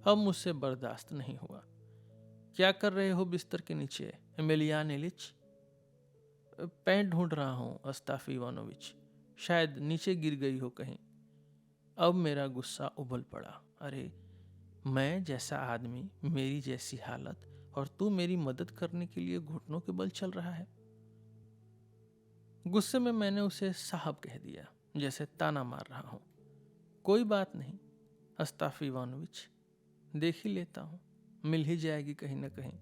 अब मुझसे बर्दाश्त नहीं हुआ। क्या कर रहे हो बिस्तर के नीचे, एमेलियान इलिच? पैंट ढूंढ रहा हूँ अस्ताफी इवानोविच, शायद नीचे गिर गई हो कहीं। अब मेरा गुस्सा उबल पड़ा। अरे, मैं जैसा आदमी, मेरी जैसी हालत, और तू मेरी मदद करने के लिए घुटनों के बल चल रहा है। गुस्से में मैंने उसे साहब कह दिया, जैसे ताना मार रहा हूं। कोई बात नहीं अस्ताफी इवानोविच, देख ही लेता हूं, मिल ही जाएगी कहीं ना कहीं।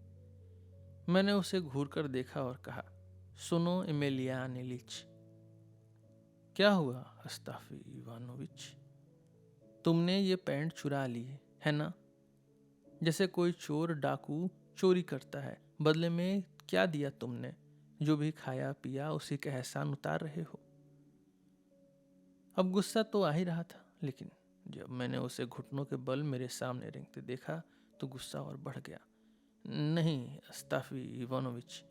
मैंने उसे घूर कर देखा और कहा, सुनो एमेलियान इलिच। क्या हुआ अस्ताफी इवानोविच? तुमने ये पैंट चुरा ली है ना, जैसे कोई चोर डाकू चोरी करता है। बदले में क्या दिया तुमने? जो भी खाया पिया उसी का एहसान उतार रहे हो। अब गुस्सा तो आ ही रहा था, लेकिन जब मैंने उसे घुटनों के बल मेरे सामने रेंगते देखा तो गुस्सा और बढ़ गया। नहीं अस्ताफी इवानोविच।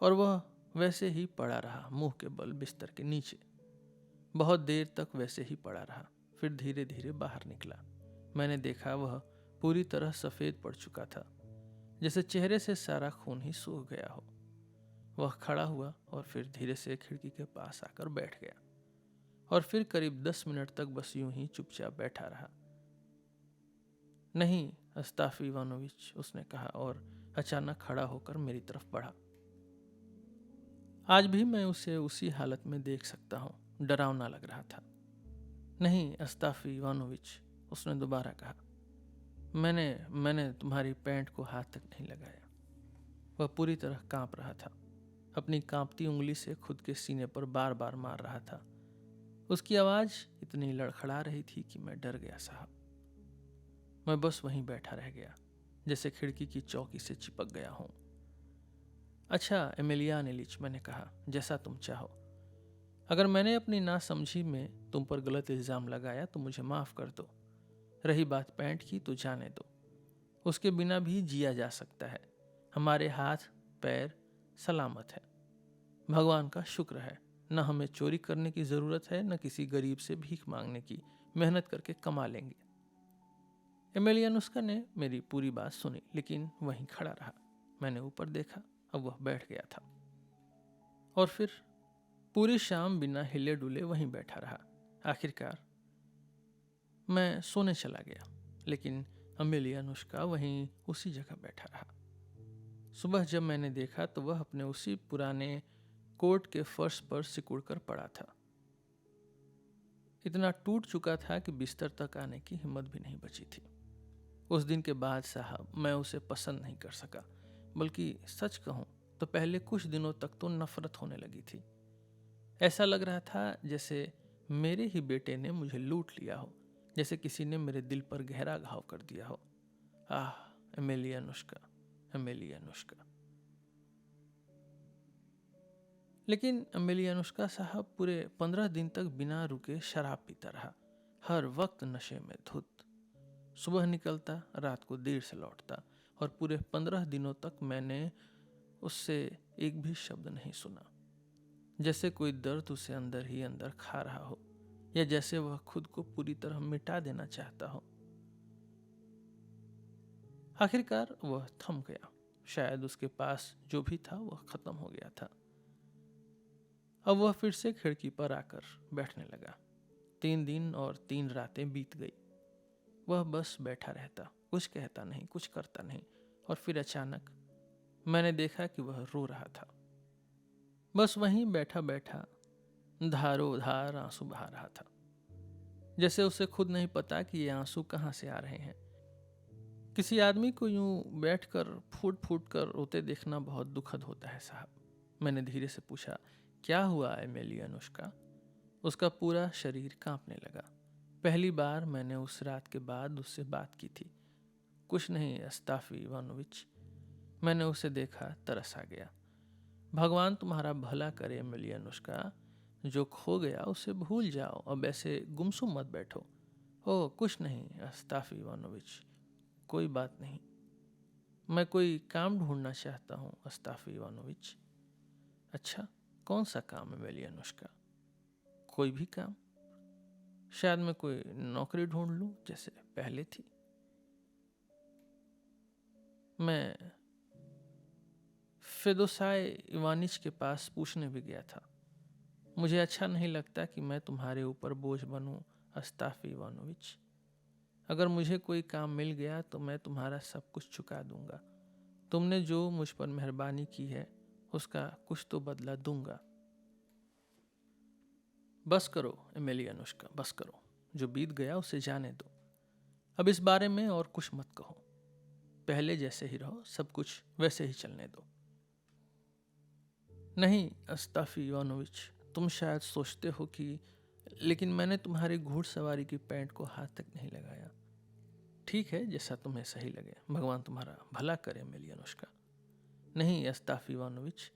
और वह वैसे ही पड़ा रहा, मुंह के बल बिस्तर के नीचे। बहुत देर तक वैसे ही पड़ा रहा, फिर धीरे धीरे बाहर निकला। मैंने देखा वह पूरी तरह सफ़ेद पड़ चुका था, जैसे चेहरे से सारा खून ही सूख गया हो। वह खड़ा हुआ और फिर धीरे से खिड़की के पास आकर बैठ गया और फिर करीब 10 मिनट तक बस यूं ही चुपचाप बैठा रहा। नहीं अस्ताफी इवानोविच, उसने कहा और अचानक खड़ा होकर मेरी तरफ बढ़ा। आज भी मैं उसे उसी हालत में देख सकता हूँ, डरावना लग रहा था। नहीं अस्ताफी इवानोविच, उसने दोबारा कहा। मैंने तुम्हारी पैंट को हाथ तक नहीं लगाया। वह पूरी तरह कांप रहा था, अपनी कांपती उंगली से खुद के सीने पर बार बार मार रहा था। उसकी आवाज इतनी लड़खड़ा रही थी कि मैं डर गया साहब। मैं बस वहीं बैठा रह गया, जैसे खिड़की की चौकी से चिपक गया हूं। अच्छा एमेलियान इलिच, मैंने कहा, जैसा तुम चाहो। अगर मैंने अपनी नासमझी में तुम पर गलत इल्ज़ाम लगाया तो मुझे माफ़ कर दो। रही बात पैंट की तो जाने दो, उसके बिना भी जिया जा सकता है। हमारे हाथ पैर सलामत है, भगवान का शुक्र है। न हमें चोरी करने की ज़रूरत है, न किसी गरीब से भीख मांगने की। मेहनत करके कमा लेंगे। एमेलियानुष्का ने मेरी पूरी बात सुनी, लेकिन वहीं खड़ा रहा। मैंने ऊपर देखा, अब वह बैठ गया था और फिर पूरी शाम बिना हिले डुले वहीं बैठा रहा। आखिरकार मैं सोने चला गया, लेकिन एमेलियानुष्का वहीं उसी जगह बैठा रहा। सुबह जब मैंने देखा तो वह अपने उसी पुराने कोट के फर्श पर सिकुड़ कर पड़ा था। इतना टूट चुका था कि बिस्तर तक आने की हिम्मत भी नहीं बची थी। उस दिन के बाद साहब मैं उसे पसंद नहीं कर सका, बल्कि सच कहूं तो पहले कुछ दिनों तक तो नफरत होने लगी थी। ऐसा लग रहा था जैसे मेरे ही बेटे ने मुझे लूट लिया हो, जैसे किसी ने मेरे दिल पर गहरा घाव कर दिया हो। आह एमेलियानुष्का, एमेलियानुष्का। लेकिन एमेलियानुष्का साहब पूरे 15 दिन तक बिना रुके शराब पीता रहा, हर वक्त नशे में धुत। सुबह निकलता, रात को देर से लौटता, और पूरे 15 दिनों तक मैंने उससे एक भी शब्द नहीं सुना। जैसे कोई दर्द उसे अंदर ही अंदर खा रहा हो, या जैसे वह खुद को पूरी तरह मिटा देना चाहता हो। आखिरकार वह थम गया, शायद उसके पास जो भी था वह खत्म हो गया था। अब वह फिर से खिड़की पर आकर बैठने लगा। 3 दिन और 3 रातें बीत गई। वह बस बैठा रहता, कुछ कहता नहीं, कुछ करता नहीं, और फिर अचानक मैंने देखा कि वह रो रहा था। बस वहीं बैठा बैठा धारो धार आंसू बहा रहा था, जैसे उसे खुद नहीं पता कि ये आंसू कहाँ से आ रहे हैं। किसी आदमी को यूं बैठकर फूट फूट कर रोते देखना बहुत दुखद होता है साहब। मैंने धीरे से पूछा, क्या हुआ है मेरी अनुष्का? उसका पूरा शरीर कांपने लगा। पहली बार मैंने उस रात के बाद उससे बात की थी। कुछ नहीं अस्ताफी इवानोविच। मैंने उसे देखा, तरस आ गया। भगवान तुम्हारा भला करे मिली अनुष्का। जो खो गया उसे भूल जाओ, अब ऐसे गुमसुम मत बैठो। ओ कुछ नहीं अस्ताफी इवानोविच, कोई बात नहीं। मैं कोई काम ढूंढना चाहता हूँ अस्ताफी इवानोविच। अच्छा, कौन सा काम है मेरी अनुष्का? कोई भी काम। शायद मैं कोई नौकरी ढूंढ लूं जैसे पहले थी। मैं फेदोसाय इवानिच के पास पूछने भी गया था। मुझे अच्छा नहीं लगता कि मैं तुम्हारे ऊपर बोझ बनूं अस्ताफी इवानोविच। अगर मुझे कोई काम मिल गया तो मैं तुम्हारा सब कुछ चुका दूंगा। तुमने जो मुझ पर मेहरबानी की है उसका कुछ तो बदला दूंगा। बस करो एमिली अनुष्का, बस करो। जो बीत गया उसे जाने दो। अब इस बारे में और कुछ मत कहो। पहले जैसे ही रहो, सब कुछ वैसे ही चलने दो। नहीं अस्ताफी इवानोविच, तुम शायद सोचते हो कि, लेकिन मैंने तुम्हारी घुड़सवारी की पैंट को हाथ तक नहीं लगाया। ठीक है, जैसा तुम्हें सही लगे। भगवान तुम्हारा भला करे मेरी अनुष्का। नहीं अस्ताफी इवानोविच,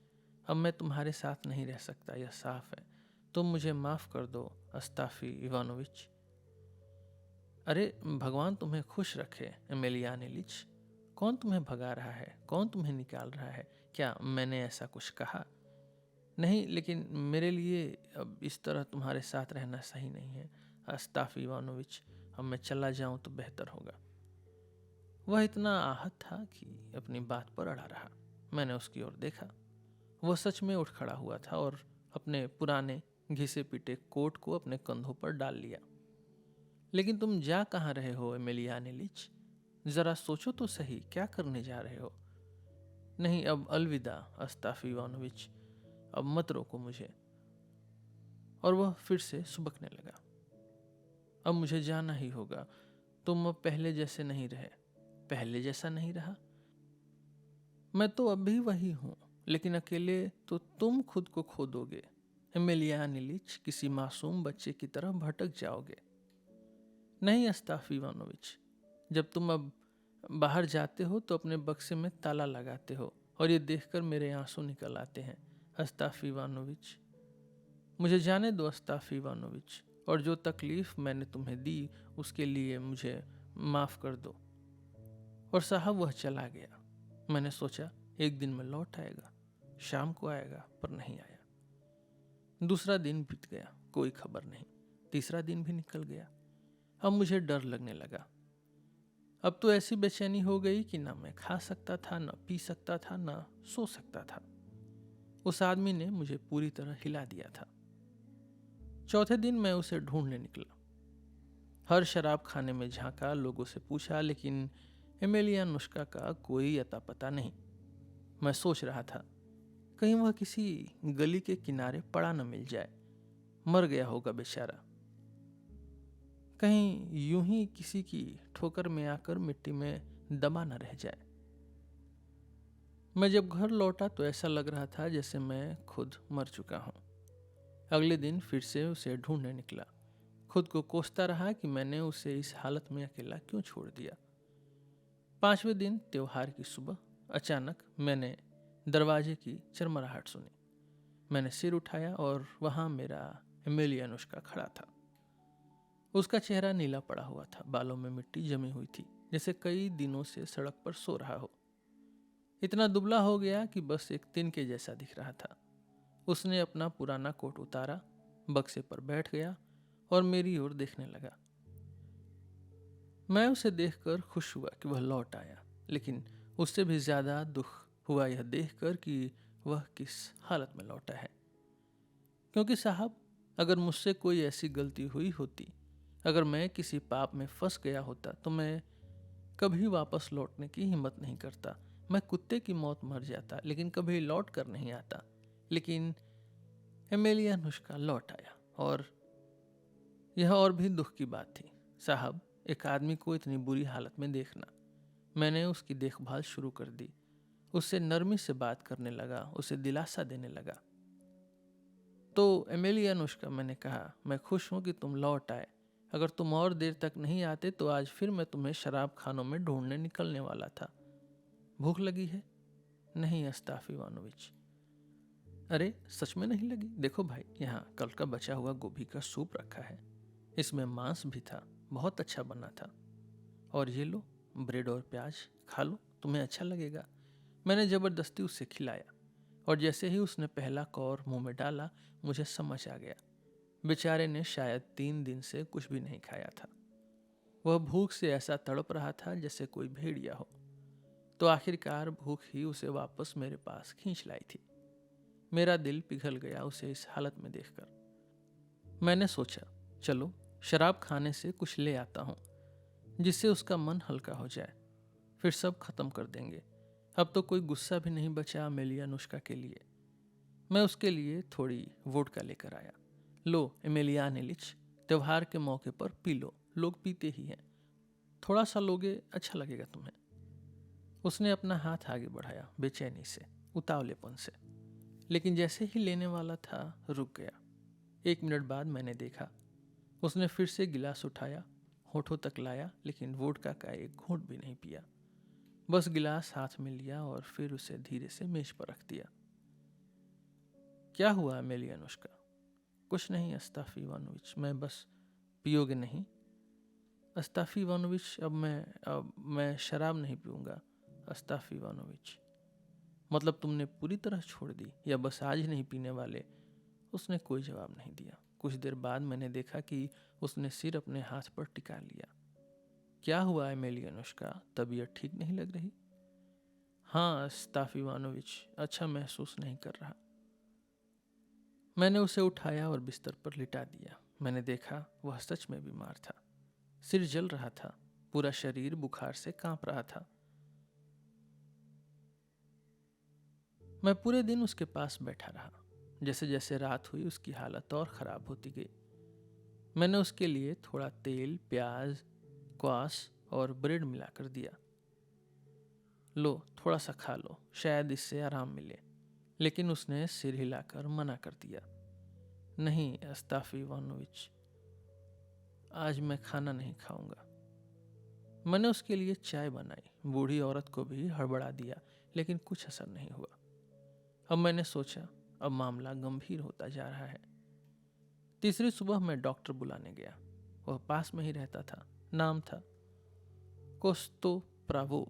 अब मैं तुम्हारे साथ नहीं रह सकता, यह साफ है। तुम मुझे माफ कर दो अस्ताफी इवानोविच। अरे भगवान तुम्हें खुश रखे एमेलियानिलिच। कौन तुम्हें भगा रहा है? कौन तुम्हें निकाल रहा है? क्या मैंने ऐसा कुछ कहा? नहीं, लेकिन मेरे लिए अब इस तरह तुम्हारे साथ रहना सही नहीं है अस्ताफी इवानोविच। अब मैं चला जाऊं तो बेहतर होगा। वह इतना आहत था कि अपनी बात पर अड़ा रहा। मैंने उसकी ओर देखा। वह सच में उठ खड़ा हुआ था और अपने पुराने घिसे पीटे कोट को अपने कंधों पर डाल लिया। लेकिन तुम जा कहाँ रहे हो एमेलियानिलिच? जरा सोचो तो सही, क्या करने जा रहे हो? नहीं, अब अलविदा अस्ताफी इवानोविच, अब मत रोको मुझे। और वह फिर से सुबकने लगा। अब मुझे जाना ही होगा। तुम अब पहले जैसे नहीं रहे। पहले जैसा नहीं रहा? मैं तो अब भी वही हूं, लेकिन अकेले तो तुम खुद को खो दोगे एमेलियानिलिच। किसी मासूम बच्चे की तरह भटक जाओगे। नहीं अस्ताफी इवानोविच, जब तुम अब बाहर जाते हो तो अपने बक्से में ताला लगाते हो और ये देखकर मेरे आंसू निकल आते हैं अस्ताफी इवानोविच। मुझे जाने दो अस्ताफी इवानोविच, और जो तकलीफ मैंने तुम्हें दी उसके लिए मुझे माफ कर दो। और साहब वह चला गया। मैंने सोचा एक दिन में लौट आएगा, शाम को आएगा, पर नहीं आया। दूसरा दिन बीत गया, कोई खबर नहीं। तीसरा दिन भी निकल गया। अब मुझे डर लगने लगा। अब तो ऐसी बेचैनी हो गई कि ना मैं खा सकता था, ना पी सकता था, ना सो सकता था। उस आदमी ने मुझे पूरी तरह हिला दिया था। चौथे दिन मैं उसे ढूंढने निकला। हर शराब खाने में झांका, लोगों से पूछा, लेकिन एमेलियानुष्का का कोई अता पता नहीं। मैं सोच रहा था कहीं वह किसी गली के किनारे पड़ा न मिल जाए, मर गया होगा बेचारा। कहीं यूं ही किसी की ठोकर में आकर मिट्टी में दबा न रह जाए। मैं जब घर लौटा तो ऐसा लग रहा था जैसे मैं खुद मर चुका हूं। अगले दिन फिर से उसे ढूंढने निकला। खुद को कोसता रहा कि मैंने उसे इस हालत में अकेला क्यों छोड़ दिया। 5वें दिन त्योहार की सुबह अचानक मैंने दरवाजे की चरमराहट सुनी। मैंने सिर उठाया और वहां मेरा एमेलियानुष्का खड़ा था। उसका चेहरा नीला पड़ा हुआ था, बालों में मिट्टी जमी हुई थी, जैसे कई दिनों से सड़क पर सो रहा हो। इतना दुबला हो गया कि बस एक तिनके जैसा दिख रहा था। उसने अपना पुराना कोट उतारा, बक्से पर बैठ गया और मेरी ओर देखने लगा। मैं उसे देखकर खुश हुआ कि वह लौट आया, लेकिन उससे भी ज्यादा दुख हुआ यह देखकर कि वह किस हालत में लौटा है। क्योंकि साहब, अगर मुझसे कोई ऐसी गलती हुई होती, अगर मैं किसी पाप में फंस गया होता, तो मैं कभी वापस लौटने की हिम्मत नहीं करता। मैं कुत्ते की मौत मर जाता, लेकिन कभी लौट कर नहीं आता। लेकिन एमेलियानुष्का लौट आया, और यह और भी दुख की बात थी। साहब, एक आदमी को इतनी बुरी हालत में देखना। मैंने उसकी देखभाल शुरू कर दी, उससे नरमी से बात करने लगा, उसे दिलासा देने लगा। तो एमेलियानुष्का, मैंने कहा, मैं खुश हूं कि तुम लौट आए। अगर तुम और देर तक नहीं आते तो आज फिर मैं तुम्हें शराब खानों में ढूंढने निकलने वाला था। भूख लगी है? नहीं अस्ताफ इवानोविच। अरे सच में नहीं लगी? देखो भाई, यहाँ कल का बचा हुआ गोभी का सूप रखा है, इसमें मांस भी था, बहुत अच्छा बना था। और ये लो ब्रेड और प्याज, खा लो, तुम्हें अच्छा लगेगा। मैंने जबरदस्ती उसे खिलाया, और जैसे ही उसने पहला कौर मुंह में डाला, मुझे समझ आ गया, बेचारे ने शायद 3 दिन से कुछ भी नहीं खाया था। वह भूख से ऐसा तड़प रहा था जैसे कोई भेड़िया हो। तो आखिरकार भूख ही उसे वापस मेरे पास खींच लाई थी। मेरा दिल पिघल गया उसे इस हालत में देखकर। मैंने सोचा, चलो शराब खाने से कुछ ले आता हूँ, जिससे उसका मन हल्का हो जाए, फिर सब खत्म कर देंगे। अब तो कोई गुस्सा भी नहीं बचा एमेलियानुष्का के लिए। मैं उसके लिए थोड़ी वोडका लेकर आया। लो एमेलियान इलिच, त्योहार के मौके पर पी लो, लोग पीते ही हैं, थोड़ा सा लोगे, अच्छा लगेगा तुम्हें। उसने अपना हाथ आगे बढ़ाया, बेचैनी से, उतावलेपन से, लेकिन जैसे ही लेने वाला था रुक गया। 1 मिनट बाद मैंने देखा, उसने फिर से गिलास उठाया, होठों तक लाया, लेकिन वोडका का एक घूंट भी नहीं पिया। बस गिलास हाथ में लिया और फिर उसे धीरे से मेज पर रख दिया। क्या हुआ एमेलियानुष्का? कुछ नहीं अस्ताफ इवानोविच, मैं बस। पियोगे नहीं? अस्ताफ इवानोविच, अब मैं शराब नहीं पीऊंगा। अस्ताफ इवानोविच, मतलब तुमने पूरी तरह छोड़ दी या बस आज नहीं पीने वाले? उसने कोई जवाब नहीं दिया। कुछ देर बाद मैंने देखा कि उसने सिर अपने हाथ पर टिका लिया। क्या हुआ एमेलियानुष्का, तबीयत ठीक नहीं लग रही? हाँ अस्ताफ इवानोविच, अच्छा महसूस नहीं कर रहा। मैंने उसे उठाया और बिस्तर पर लिटा दिया। मैंने देखा वह सच में बीमार था। सिर जल रहा था, पूरा शरीर बुखार से कांप रहा था। मैं पूरे दिन उसके पास बैठा रहा। जैसे जैसे रात हुई उसकी हालत और ख़राब होती गई। मैंने उसके लिए थोड़ा तेल, प्याज, क्वास और ब्रेड मिलाकर दिया। लो थोड़ा सा खा लो, शायद इससे आराम मिले। लेकिन उसने सिर हिलाकर मना कर दिया। नहीं अस्ताफ इवानोविच, आज मैं खाना नहीं खाऊंगा। मैंने उसके लिए चाय बनाई, बूढ़ी औरत को भी हड़बड़ा दिया, लेकिन कुछ असर नहीं हुआ। अब मैंने सोचा, अब मामला गंभीर होता जा रहा है। तीसरी सुबह मैं डॉक्टर बुलाने गया। वह पास में ही रहता था। नाम था कोस्तोप्रावोव।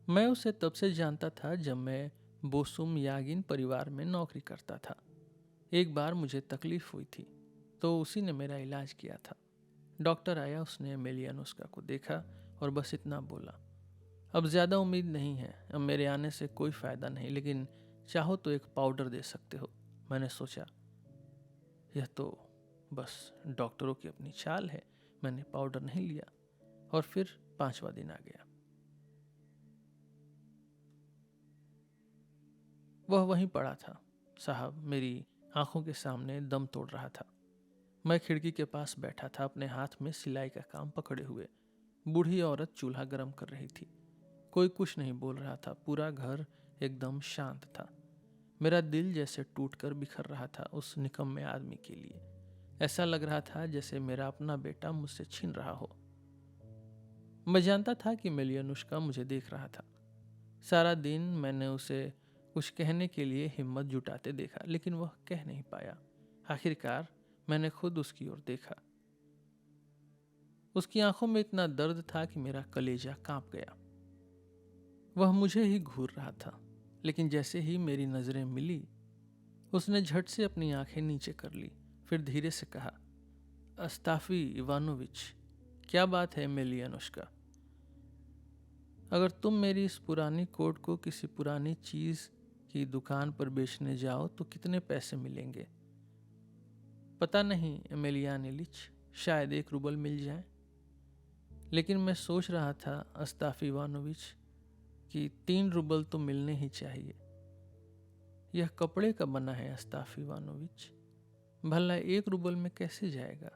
मैं उसे तब से जानता था जब मैं बोसुम यागिन परिवार में नौकरी करता था। एक बार मुझे तकलीफ हुई थी, तो उसी ने मेरा इलाज किया था। डॉक्टर आया, उसने एमेलियानुष्का को देखा और बस इतना बोला, अब ज़्यादा उम्मीद नहीं है, अब मेरे आने से कोई फ़ायदा नहीं, लेकिन चाहो तो एक पाउडर दे सकते हो। मैंने सोचा, यह तो बस डॉक्टरों की अपनी चाल है। मैंने पाउडर नहीं लिया और फिर 5वां दिन आ गया। वह वहीं पड़ा था साहब, मेरी आंखों के सामने दम तोड़ रहा था। मैं खिड़की के पास बैठा था, अपने हाथ में सिलाई का काम पकड़े हुए। बूढ़ी औरत चूल्हा गर्म कर रही थी। कोई कुछ नहीं बोल रहा था। पूरा घर एकदम शांत था। मेरा दिल जैसे टूटकर बिखर रहा था उस निकम्मे आदमी के लिए। ऐसा लग रहा था जैसे मेरा अपना बेटा मुझसे छीन रहा हो। मैं जानता था कि एमेलियानुष्का मुझे देख रहा था। सारा दिन मैंने उसे कुछ कहने के लिए हिम्मत जुटाते देखा, लेकिन वह कह नहीं पाया। आखिरकार मैंने खुद उसकी ओर देखा। उसकी आंखों में इतना दर्द था कि मेरा कलेजा कांप गया। वह मुझे ही घूर रहा था, लेकिन जैसे ही मेरी नजरें मिली, उसने झट से अपनी आंखें नीचे कर ली। फिर धीरे से कहा, अस्ताफी इवानोविच, क्या बात है एमेलियानुष्का? अगर तुम मेरी इस पुरानी कोट को किसी पुरानी चीज़ की दुकान पर बेचने जाओ तो कितने पैसे मिलेंगे? पता नहीं एमेलियान इलिच, शायद 1 रूबल मिल जाए। लेकिन मैं सोच रहा था अस्ताफ इवानोविच कि 3 रूबल तो मिलने ही चाहिए। यह कपड़े का बना है अस्ताफ इवानोविच, भला 1 रूबल में कैसे जाएगा?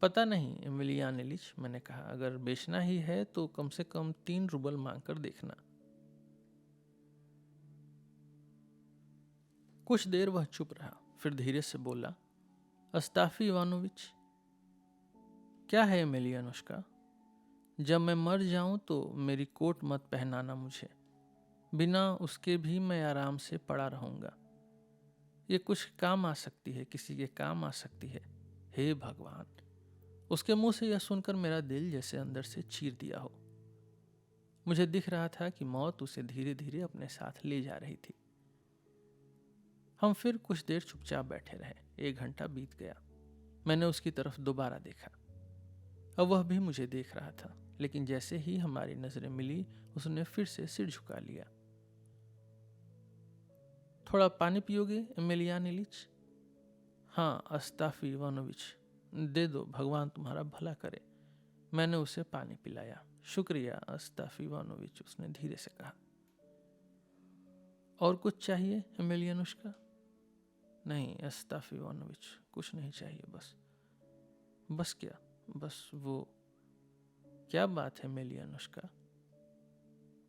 पता नहीं एमिलियान इलिच, मैंने कहा, अगर बेचना ही है तो कम से कम 3 रूबल मांग कर देखना। कुछ देर वह चुप रहा, फिर धीरे से बोला, अस्ताफी इवानोविच, क्या है एमिलियानुष्का? जब मैं मर जाऊं तो मेरी कोट मत पहनाना मुझे, बिना उसके भी मैं आराम से पड़ा रहूंगा। ये कुछ काम आ सकती है, किसी के काम आ सकती है। हे भगवान! उसके मुंह से यह सुनकर मेरा दिल जैसे अंदर से चीर दिया हो। मुझे दिख रहा था कि मौत उसे धीरे धीरे अपने साथ ले जा रही थी। हम फिर कुछ देर चुपचाप बैठे रहे। 1 घंटा बीत गया। मैंने उसकी तरफ दोबारा देखा। अब वह भी मुझे देख रहा था, लेकिन जैसे ही हमारी नजरें मिली उसने फिर से सिर झुका लिया। थोड़ा पानी पियोगे एमेलियान इलिच? हाँ अस्ताफी इवानोविच, दे दो, भगवान तुम्हारा भला करे। मैंने उसे पानी पिलाया। शुक्रिया अस्ताफी इवानोविच, उसने धीरे से कहा। और कुछ चाहिए एमेलियानुष्का? नहीं अस्ताफी इवानोविच, कुछ नहीं चाहिए, बस क्या? बस वो क्या बात है एमेलियानुष्का?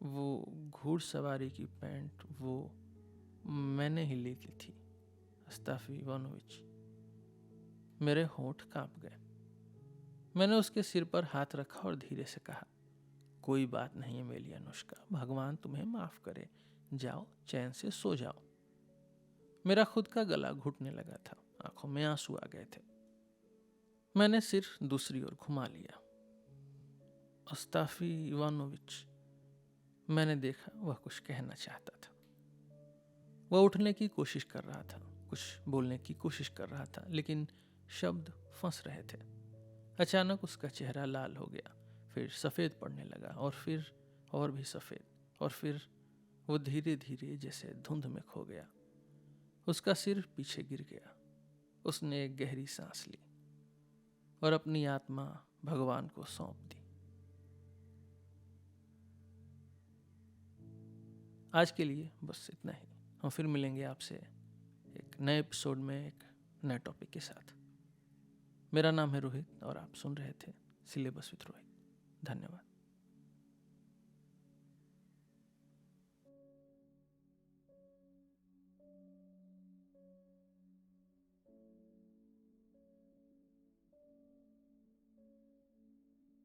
वो घुड़सवारी की पैंट, वो मैंने ही ली थी अस्ताफी इवानोविच। मेरे होंठ कांप गए। मैंने उसके सिर पर हाथ रखा और धीरे से कहा, कोई बात नहीं एमेलियानुष्का, भगवान तुम्हें माफ करे। जाओ, चैन से सो जाओ। मेरा खुद का गला घुटने लगा था, आंखों में आंसू आ गए थे। मैंने सिर दूसरी ओर घुमा लिया। अस्ताफी इवानोविच, मैंने देखा वह कुछ कहना चाहता था। वह उठने की कोशिश कर रहा था, कुछ बोलने की कोशिश कर रहा था, लेकिन शब्द फंस रहे थे। अचानक उसका चेहरा लाल हो गया, फिर सफ़ेद पड़ने लगा, और फिर और भी सफ़ेद, और फिर वो धीरे धीरे जैसे धुंध में खो गया। उसका सिर पीछे गिर गया। उसने एक गहरी सांस ली और अपनी आत्मा भगवान को सौंप दी। आज के लिए बस इतना ही। हम फिर मिलेंगे आपसे एक नए एपिसोड में एक नए टॉपिक के साथ। मेरा नाम है रोहित और आप सुन रहे थे सिलेबस विद रोहित। धन्यवाद।